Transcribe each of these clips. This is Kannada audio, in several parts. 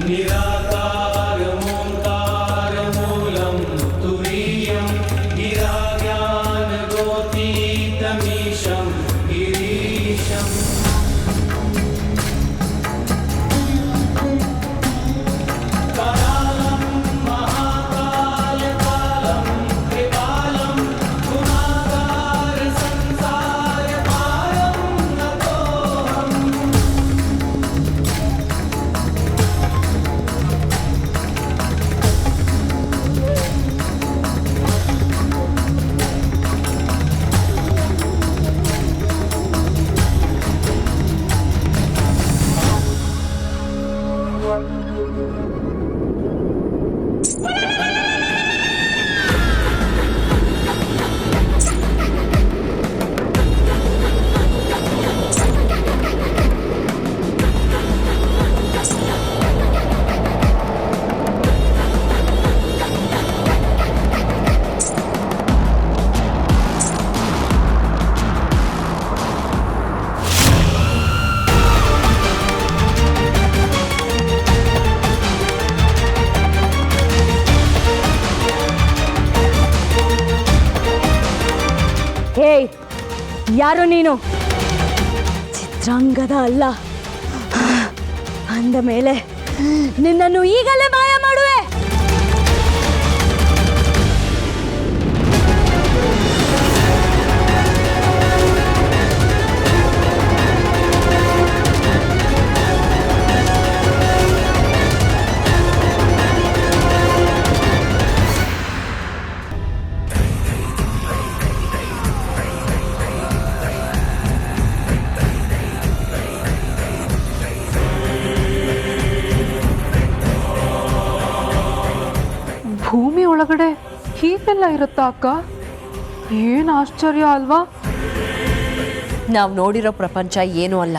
निराकारमोङ्कारमूलं तुरीयं गिराज्ञानगोतीतमीशं गिरीशम् करालं महाकालकालं त्रिकालं गुणाकार संसारपारं नतोऽहम् ಹೇ, ಯಾರು ನೀನು? ಚಿತ್ರಾಂಗದ ಅಲ್ಲ ಅಂದ ಮೇಲೆ ನಿನ್ನನ್ನು ಈಗಲೇ ಮಾಯ ಮಾಡುವೆ. ಭೂಮಿ ಒಳಗಡೆ ಹೀಗೆಲ್ಲ ಇರುತ್ತಾ ಅಕ್ಕ? ಏನು ಆಶ್ಚರ್ಯ ಅಲ್ವಾ? ನಾವು ನೋಡಿರೋ ಪ್ರಪಂಚ ಏನೂ ಅಲ್ಲ,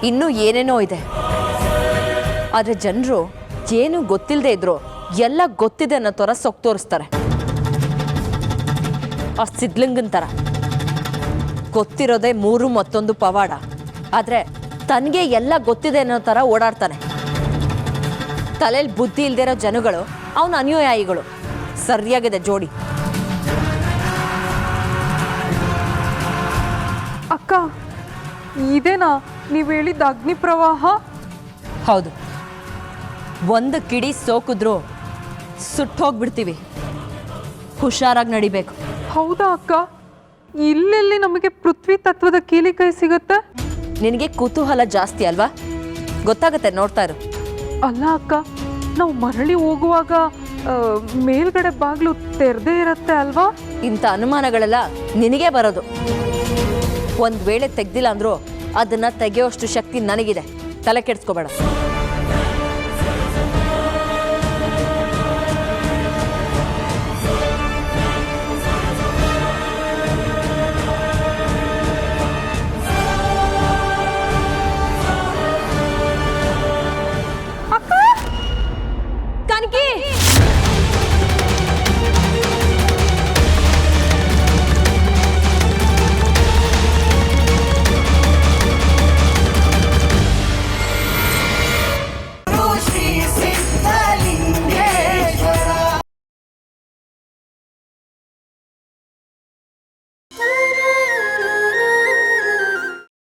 ಇನ್ನೂ ಏನೇನೋ ಇದೆ. ಆದರೆ ಜನರು ಏನು ಗೊತ್ತಿಲ್ಲದೆ ಇದ್ರು ಎಲ್ಲ ಗೊತ್ತಿದೆ ಅನ್ನೋ ಥರ ಸೊಕ್ಕು ತೋರಿಸ್ತಾರೆ. ಆ ಸಿದ್ಲಿಂಗನ ಥರ ಗೊತ್ತಿರೋದೇ ಮೂರು ಮತ್ತೊಂದು ಪವಾಡ, ಆದರೆ ತನಗೆ ಎಲ್ಲ ಗೊತ್ತಿದೆ ಅನ್ನೋ ಥರ ಓಡಾಡ್ತಾನೆ. ತಲೆಯಲ್ಲಿ ಬುದ್ಧಿ ಇಲ್ದೇ ಇರೋ ಜನಗಳು ಅವನ ಅನುಯಾಯಿಗಳು. ಸರಿಯಾಗಿದೆ ಜೋಡಿ. ಅಕ್ಕ, ಇದೇನಾ ನೀವು ಹೇಳಿದ ಅಗ್ನಿ ಪ್ರವಾಹ? ಹೌದು, ಒಂದು ಕಿಡಿ ಸೋಕಿದ್ರೂ ಸುಟ್ಟೋಗ್ಬಿಡ್ತೀವಿ. ಹುಷಾರಾಗಿ ನಡಿಬೇಕು. ಹೌದಾ ಅಕ್ಕ? ಇಲ್ಲೆಲ್ಲಿ ನಮಗೆ ಪೃಥ್ವಿ ತತ್ವದ ಕೀಲಿಕೈ ಸಿಗುತ್ತೆ? ನಿನಗೆ ಕುತೂಹಲ ಜಾಸ್ತಿ ಅಲ್ವಾ? ಗೊತ್ತಾಗತ್ತೆ, ನೋಡ್ತಾ ಇರು. ಅಲ್ಲ ಅಕ್ಕ, ನಾವು ಮರಳಿ ಹೋಗುವಾಗ ಮೇಲ್ಗಡೆ ಬಾಗ್ಲು ತೆರೆದೇ ಇರುತ್ತೆ ಅಲ್ವಾ? ಇಂಥ ಅನುಮಾನಗಳೆಲ್ಲ ನಿನಗೆ ಬರೋದು. ಒಂದು ವೇಳೆ ತೆಗ್ದಿಲ್ಲ ಅಂದ್ರೂ ಅದನ್ನ ತೆಗೆಯೋಷ್ಟು ಶಕ್ತಿ ನನಗಿದೆ. ತಲೆ ಕೆಡಿಸ್ಕೋಬೇಡ.